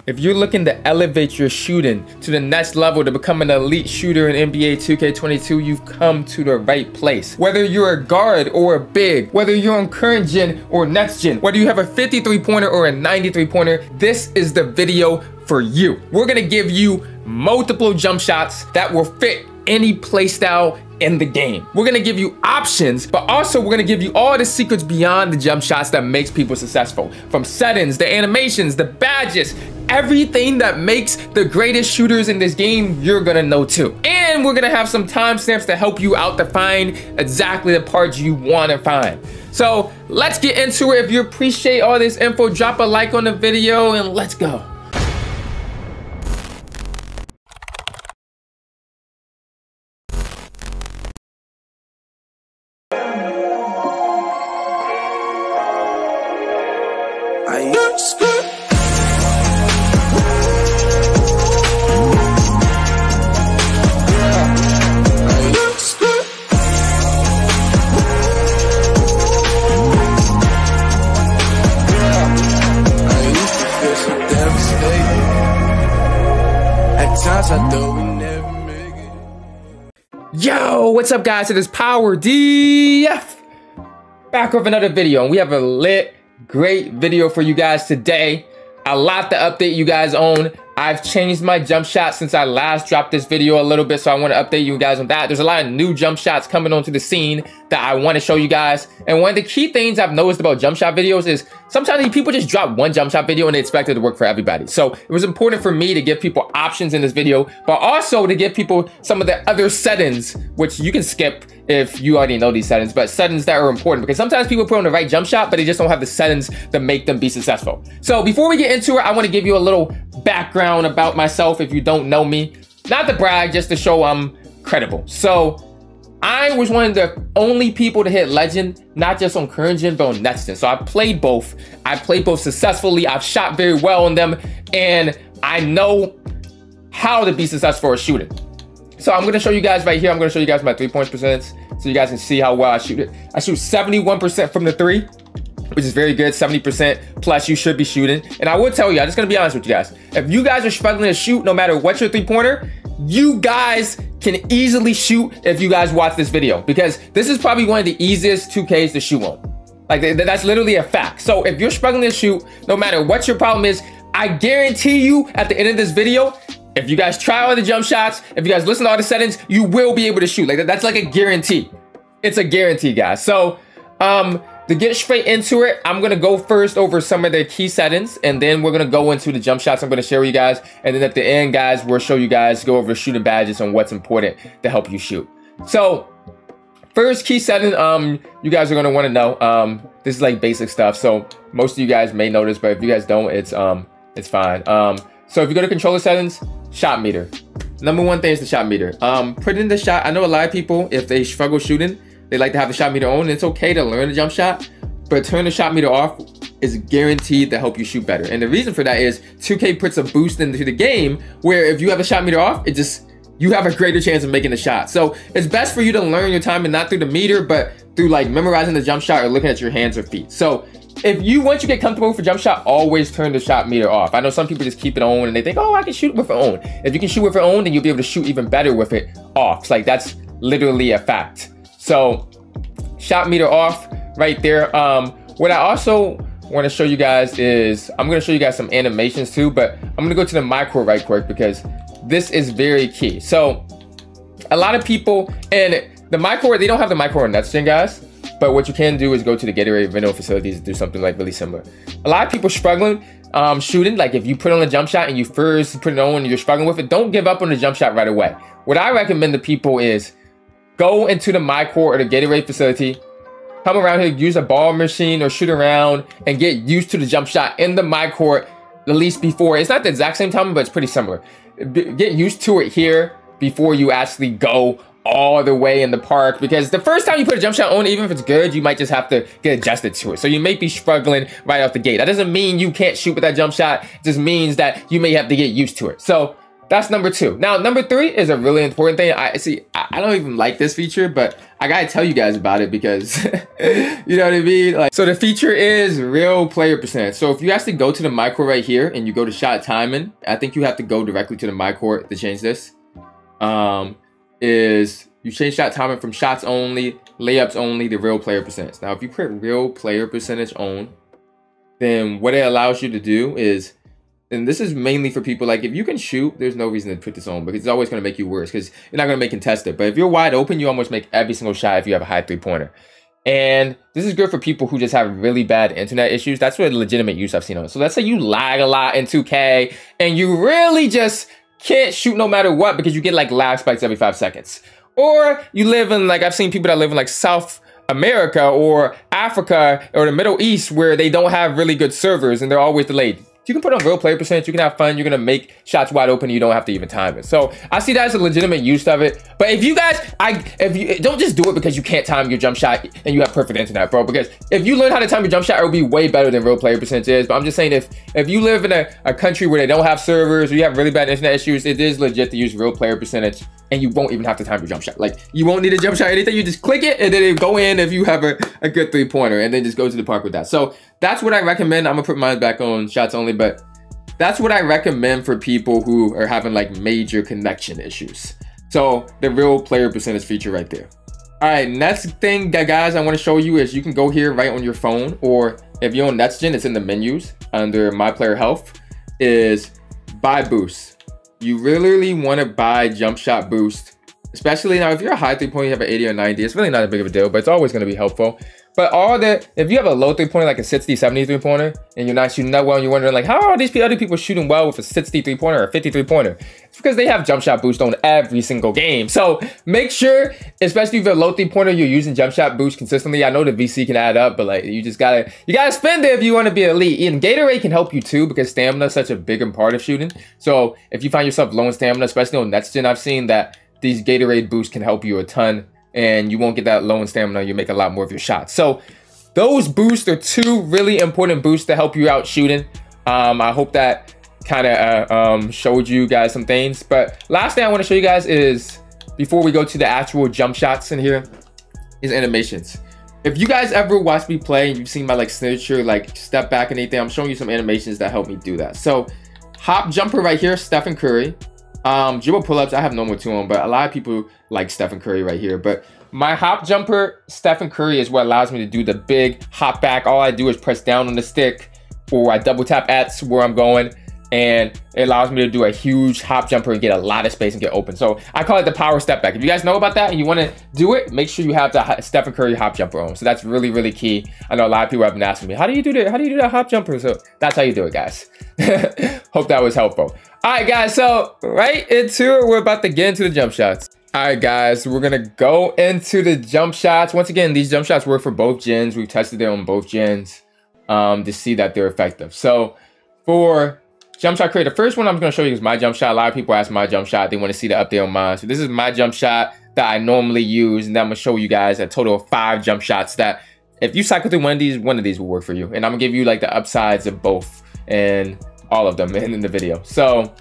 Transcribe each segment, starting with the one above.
If you're looking to elevate your shooting to the next level to become an elite shooter in NBA 2K22, you've come to the right place. Whether you're a guard or a big, whether you're on current gen or next gen, whether you have a 53-pointer or a 93-pointer, this is the video for you. We're gonna give you multiple jump shots that will fit any play style in the game. We're gonna give you options, but also we're gonna give you all the secrets beyond the jump shots that makes people successful. From settings, the animations, the badges, everything that makes the greatest shooters in this game, you're gonna know too. And we're gonna have some timestamps to help you out to find exactly the parts you wanna find. So let's get into it. If you appreciate all this info, drop a like on the video and let's go. Yo, what's up guys? It is PowerDF back with another video, and we have a lit, great video for you guys today. A lot to update you guys on. I've changed my jump shot since I last dropped this video a little bit, so I want to update you guys on that. There's a lot of new jump shots coming onto the scene that I want to show you guys. And one of the key things I've noticed about jump shot videos is sometimes people just drop one jump shot video and they expect it to work for everybody. So it was important for me to give people options in this video, but also to give people some of the other settings, which you can skip if you already know these settings, but settings that are important because sometimes people put on the right jump shot, but they just don't have the settings that make them be successful. So before we get into it, I want to give you a little background about myself if you don't know me. Not to brag, just to show I'm credible. So I was one of the only people to hit legend, not just on current gen, but on next gen. So I played both. I played both successfully. I've shot very well on them, and I know how to be successful at shooting. So I'm gonna show you guys right here. I'm gonna show you guys my 3-point percentage so you guys can see how well I shoot it. I shoot 71% from the 3, which is very good. 70% plus you should be shooting. And I will tell you, I'm just gonna be honest with you guys. If you guys are struggling to shoot, no matter what your 3-pointer, you guys can easily shoot if you guys watch this video, because this is probably one of the easiest 2Ks to shoot on. Like that's literally a fact. So if you're struggling to shoot, no matter what your problem is, I guarantee you at the end of this video, if you guys try all the jump shots, if you guys listen to all the settings, you will be able to shoot. Like that's like a guarantee. It's a guarantee, guys. So to get straight into it, I'm gonna go first over some of the key settings, and then we're gonna go into the jump shots I'm gonna share with you guys. And then at the end, guys, we'll show you guys, go over shooting badges and what's important to help you shoot. So first key setting, you guys are gonna wanna know, this is like basic stuff. So most of you guys may know this, but if you guys don't, it's fine. So if you go to controller settings, shot meter. Number one thing is the shot meter. Put in the shot. I know a lot of people, if they struggle shooting, they like to have the shot meter on. It's okay to learn the jump shot, but turn the shot meter off is guaranteed to help you shoot better. And the reason for that is 2K puts a boost into the game where if you have a shot meter off, you have a greater chance of making the shot. So it's best for you to learn your timing, not through the meter, but through like memorizing the jump shot or looking at your hands or feet. So once you get comfortable with a jump shot, always turn the shot meter off. I know some people just keep it on and they think, oh, I can shoot with it on. If you can shoot with it on, then you'll be able to shoot even better with it off. It's like that's literally a fact. So shot meter off right there. What I also want to show you guys is, I'm going to show you guys some animations too, but I'm going to go to the micro right quick because this is very key. So a lot of people, and the micro, they don't have the micro on next gen, guys. But what you can do is go to the Gatorade rental facilities and do something like really similar. A lot of people struggling shooting, like if you put on a jump shot and you first put it on and you're struggling with it, don't give up on the jump shot right away. What I recommend to people is go into the My Court or the Gatorade facility, come around here, use a ball machine or shoot around and get used to the jump shot in the My Court, at least before. It's not the exact same time, but it's pretty similar. Get used to it here before you actually go all the way in the park, because the first time you put a jump shot on, even if it's good, you might just have to get adjusted to it. So you may be struggling right off the gate. That doesn't mean you can't shoot with that jump shot. It just means that you may have to get used to it. So that's number 2. Now, number 3 is a really important thing. I don't even like this feature, but I gotta tell you guys about it because, you know what I mean? Like, so the feature is real player percentage. So if you actually go to the my court right here and you go to shot timing, I think you have to go directly to the my court to change this. Is you change shot timing from shots only, layups only, to real player percentage. Now, if you put real player percentage on, then what it allows you to do is, and this is mainly for people, like if you can shoot, there's no reason to put this on because it's always going to make you worse because you're not going to make contested. But if you're wide open, you almost make every single shot if you have a high 3-pointer. And this is good for people who just have really bad internet issues. That's what legitimate use I've seen on it. So let's say you lag a lot in 2K and you really just can't shoot no matter what because you get like lag spikes every 5 seconds. Or you live in, like I've seen people that live in like South America or Africa or the Middle East where they don't have really good servers and they're always delayed. You can put on real player percentage, you can have fun, you're gonna make shots wide open, you don't have to even time it. So I see that as a legitimate use of it. But if you guys, if you don't just do it because you can't time your jump shot and you have perfect internet, bro. Because if you learn how to time your jump shot, it will be way better than real player percentage is. But I'm just saying, if you live in a country where they don't have servers or you have really bad internet issues, it is legit to use real player percentage and you won't even have to time your jump shot. Like you won't need a jump shot or anything, you just click it and then it go in if you have a good 3-pointer and then just go to the park with that. So that's what I recommend. I'm gonna put mine back on shots only, but that's what I recommend for people who are having like major connection issues. So the real player percentage feature right there. All right, next thing that guys I want to show you is you can go here right on your phone, or if you're on NextGen, it's in the menus under My Player Health, is buy boost. You really want to buy jump shot boost, especially now if you're a high 3-pointer, you have an 80 or 90, it's really not a big of a deal, but it's always going to be helpful. But if you have a low 3-pointer, like a 60, 70 3-pointer, and you're not shooting that well, and you're wondering like, how are these other people shooting well with a 60 3-pointer or a 50 3-pointer? It's because they have jump shot boost on every single game. So make sure, especially if you're a low 3-pointer, you're using jump shot boost consistently. I know the VC can add up, but like you gotta spend it if you want to be elite. And Gatorade can help you too because stamina is such a big part of shooting. So if you find yourself low in stamina, especially on NextGen, I've seen that these Gatorade boosts can help you a ton. And you won't get that low in stamina, you make a lot more of your shots. So those boosts are 2 really important boosts to help you out shooting. I hope that kind of showed you guys some things. But last thing I want to show you guys is, before we go to the actual jump shots in here, is animations. If you guys ever watch me play and you've seen my like signature like step back and anything, I'm showing you some animations that help me do that. So hop jumper right here, Stephen Curry. Dribble pull-ups, I have normal 2 on, but a lot of people like Stephen Curry right here. But my hop jumper, Stephen Curry, is what allows me to do the big hop back. All I do is press down on the stick, or I double tap X where I'm going, and it allows me to do a huge hop jumper and get a lot of space and get open. So I call it the power step back. If you guys know about that and you want to do it, make sure you have the Stephen Curry hop jumper on. So that's really, really key. I know a lot of people have been asking me, how do you do that? How do you do that hop jumper? So that's how you do it, guys. Hope that was helpful. All right, guys, so right into it, we're about to get into the jump shots. All right, guys, we're gonna go into the jump shots. Once again, these jump shots work for both gens. We've tested it on both gens to see that they're effective. So for jump shot creator, the first one I'm gonna show you is my jump shot. A lot of people ask my jump shot. They want to see the update on mine. So this is my jump shot that I normally use, and then I'm gonna show you guys a total of 5 jump shots that if you cycle through one of these will work for you. And I'm gonna give you like the upsides of both and all of them in the video. So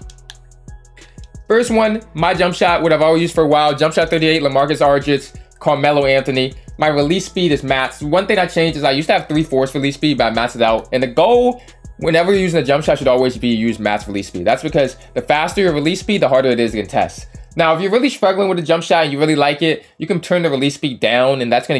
first one, my jump shot, what I've always used for a while, jump shot 38, LaMarcus Aldridge, Carmelo Anthony. My release speed is maxed. One thing I changed is I used to have 3/4 release speed, but I maxed it out. And the goal, whenever you're using a jump shot, should always be use max release speed. That's because the faster your release speed, the harder it is to contest. Now, if you're really struggling with a jump shot and you really like it, you can turn the release speed down, and that's gonna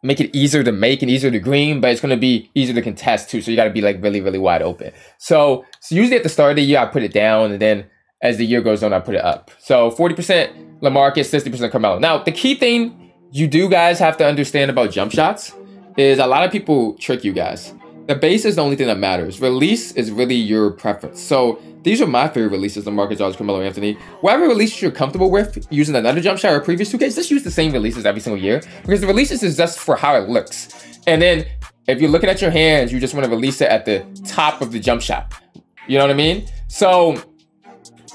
make it easier to make and easier to green, but it's going to be easier to contest too. So you got to be like really, really wide open. So usually at the start of the year, I put it down, and then as the year goes on, I put it up. So 40% LaMarcus, 60% Carmelo. Now, the key thing you do guys have to understand about jump shots is a lot of people trick you guys. The base is the only thing that matters. Release is really your preference. So these are my favorite releases, LaMarcus Aldridge, Carmelo Anthony. Whatever releases you're comfortable with using another jump shot or previous 2Ks, just use the same releases every single year, because the releases is just for how it looks. And then if you're looking at your hands, you just want to release it at the top of the jump shot. You know what I mean? So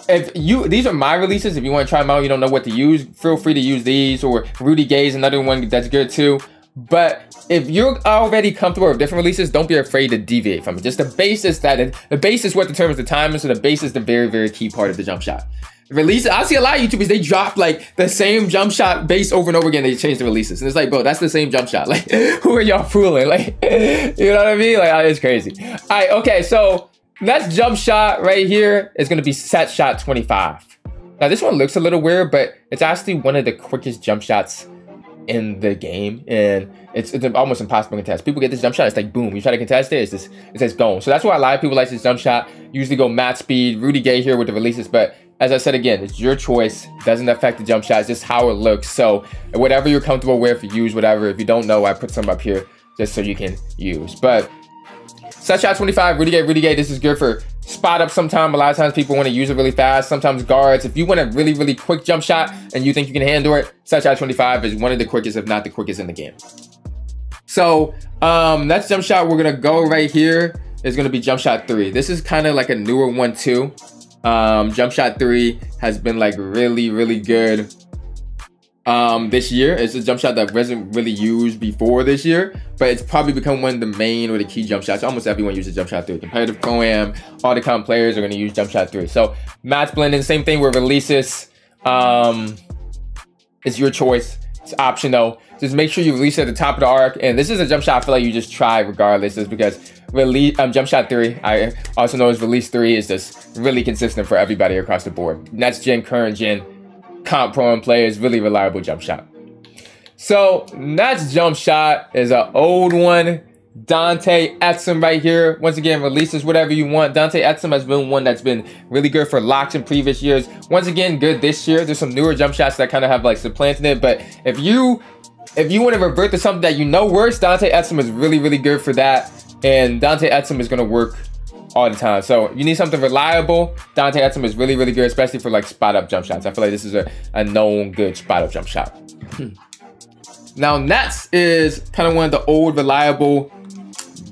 these are my releases. If you want to try them out, you don't know what to use, feel free to use these, or Rudy Gay's another one that's good too. But if you're already comfortable with different releases, don't be afraid to deviate from it. Just the base is what determines the timing, so the base is the very, very key part of the jump shot. Release, I see a lot of YouTubers, they drop like the same jump shot base over and over again, they change the releases. And it's like, bro, that's the same jump shot. Like, who are y'all fooling? Like, you know what I mean? Like, it's crazy. All right, okay, so next jump shot right here is gonna be set shot 25. Now this one looks a little weird, but it's actually one of the quickest jump shots in the game, and it's almost impossible to contest. People get this jump shot, it's like boom, you try to contest it, it's gone. So that's why a lot of people like this jump shot. Usually go max speed, Rudy Gay here with the releases, but as I said again, it's your choice. Doesn't affect the jump shot, it's just how it looks. So whatever you're comfortable with, use whatever. If you don't know, I put some up here just so you can use. But set shot 25, Rudy Gay, this is good for spot up sometime. A lot of times people want to use it really fast. Sometimes guards, if you want a really, really quick jump shot and you think you can handle it, set shot 25 is one of the quickest, if not the quickest in the game. So next jump shot we're gonna go right here is gonna be jump shot 3. This is kind of like a newer one too. Jump shot 3 has been like really, really good this year. It's a jump shot that wasn't really used before this year, but it's probably become one of the main or the key jump shots. Almost everyone uses jump shot 3. Competitive pro-am, all the comp players are going to use jump shot 3. So match blending, same thing with releases. It's your choice. It's optional. Just make sure you release at the top of the arc. And this is a jump shot I feel like you just try regardless, just because jump shot 3, I also know as release 3, is just really consistent for everybody across the board. Next gen, current gen, comp pro and players, really reliable jump shot. So next jump shot is an old one, Dante Etsum right here. Once again, releases whatever you want. Dante Etsum has been one that's been really good for locks in previous years. Once again, good this year. There's some newer jump shots that kind of have like supplanted it, but if you want to revert to something that you know works, Dante Etsum is really, really good for that. And Dante Etsum is going to work all the time. So you need something reliable. Dante Etsum is really, really good, especially for like spot up jump shots. I feel like this is a known good spot up jump shot. Now next is kind of one of the old reliable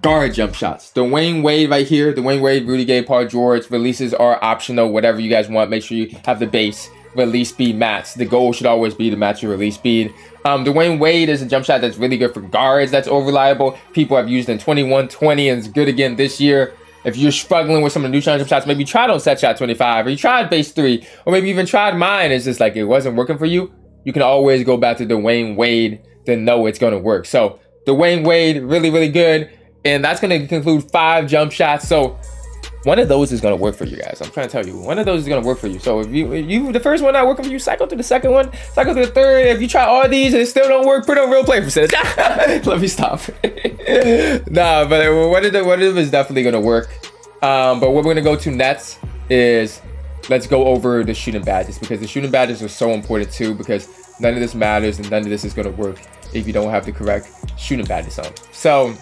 guard jump shots. Dwayne Wade right here. Dwayne Wade, Rudy Gay, Paul George. Releases are optional, whatever you guys want. Make sure you have the base release speed max. The goal should always be to match your release speed. Dwayne Wade is a jump shot that's really good for guards. That's over reliable. People have used in 21, 20, and it's good again this year. If you're struggling with some of the new jump shots, maybe you tried on set shot 25, or you tried base 3, or maybe even tried mine. It's just like it wasn't working for you. You can always go back to Dwayne Wade to know it's going to work. So Dwayne Wade, really, really good. And that's going to conclude 5 jump shots. So one of those is going to work for you guys. I'm trying to tell you, one of those is going to work for you. So if you the first one not working for you, cycle to the second one, cycle to the third. If you try all these and it still don't work, put on real play percentage. Let me stop. Nah, but one of them is definitely going to work. But what we're going to go to next is, let's go over the shooting badges, because the shooting badges are so important too, because none of this matters and none of this is going to work if you don't have the correct shooting badges on. So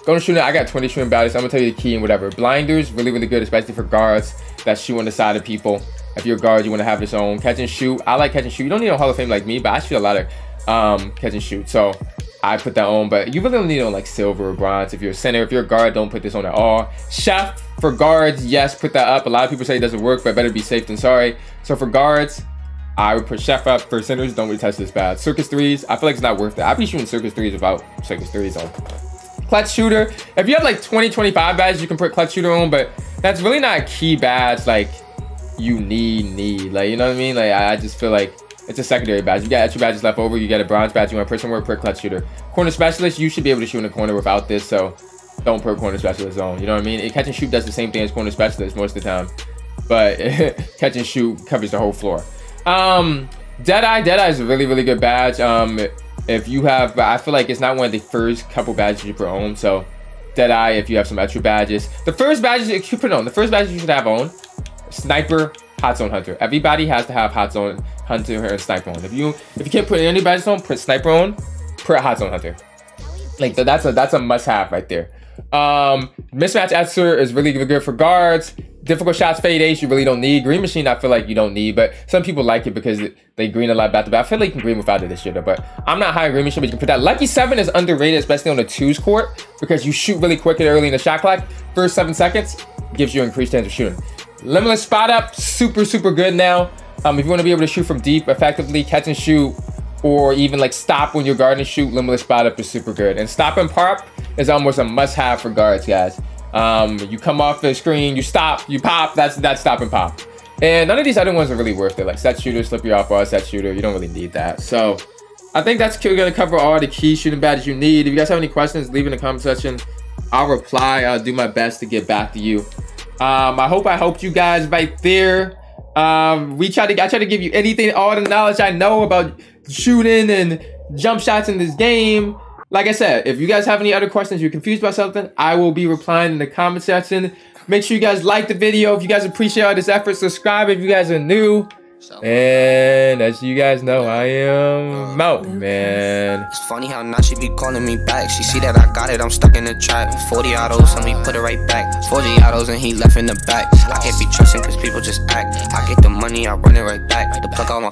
going to shooting, I got 20 shooting badges. I'm gonna tell you the key and whatever. Blinders, really, really good, especially for guards that shoot on the side of people. If you're a guard, you want to have this on. Catch and shoot, I like catch and shoot. You don't need a Hall of Fame like me, but I shoot a lot of catch and shoot, so I put that on. But you really don't need it on like silver or bronze. If you're a center, if you're a guard, don't put this on at all. Chef for guards, yes, put that up. A lot of people say it doesn't work, but better be safe than sorry. So for guards, I would put Chef up. For centers, don't really touch this bad. Circus 3s, I feel like it's not worth it. I'd be shooting Circus 3s without Circus 3s on. Clutch shooter, if you have like 20, 25 badges, you can put clutch shooter on, but that's really not a key badge like you need, like, you know what I mean? Like, I just feel like it's a secondary badge. You got extra badges left over, you get a bronze badge, you want to put somewhere, put clutch shooter. Corner specialist, you should be able to shoot in the corner without this, so don't put corner specialist on, you know what I mean? Catch and shoot does the same thing as corner specialist most of the time, but catch and shoot covers the whole floor. Deadeye is a really, really good badge. If you have, I feel like it's not one of the first couple badges you put on, so Deadeye, if you have some extra badges. The first badges you put on, the first badges you should have on, Sniper, Hot Zone Hunter. Everybody has to have Hot Zone Hunter and Sniper on. If you can't put any badges on, put Sniper on, put Hot Zone Hunter. Like, that's a must-have right there. Mismatch Etzer is really good for guards. Difficult shots, fade ace, you really don't need. Green Machine, I feel like you don't need, but some people like it because they green a lot back to back. I feel like you can green without it this year though, but I'm not high on Green Machine, but you can put that. Lucky 7 is underrated, especially on the 2s court, because you shoot really quick and early in the shot clock. First 7 seconds gives you increased chance of shooting. Limitless spot up, super, super good now. If you want to be able to shoot from deep effectively, catch and shoot, or even like stop when you're guarding and shoot, limitless spot up is super good. And stop and pop is almost a must-have for guards, guys. You come off the screen, you stop, you pop, that's stop and pop. And none of these other ones are really worth it, like set shooter, slippery off ball, set shooter, you don't really need that. So I think that's gonna cover all the key shooting badges you need. If you guys have any questions, leave in the comment section. I'll reply. I'll do my best to get back to you. I hope I helped you guys right there. I try to give you all the knowledge I know about shooting and jump shots in this game. Like I said, if you guys have any other questions, you're confused about something, I will be replying in the comment section. Make sure you guys like the video. If you guys appreciate all this effort, subscribe if you guys are new. And as you guys know, I am out, man. It's funny how now she be calling me back. She see that I got it, I'm stuck in the trap. 40 autos and we put it right back. 40 autos and he left in the back. I can't be trusting cause people just act. I get the money, I run it right back. The plug on my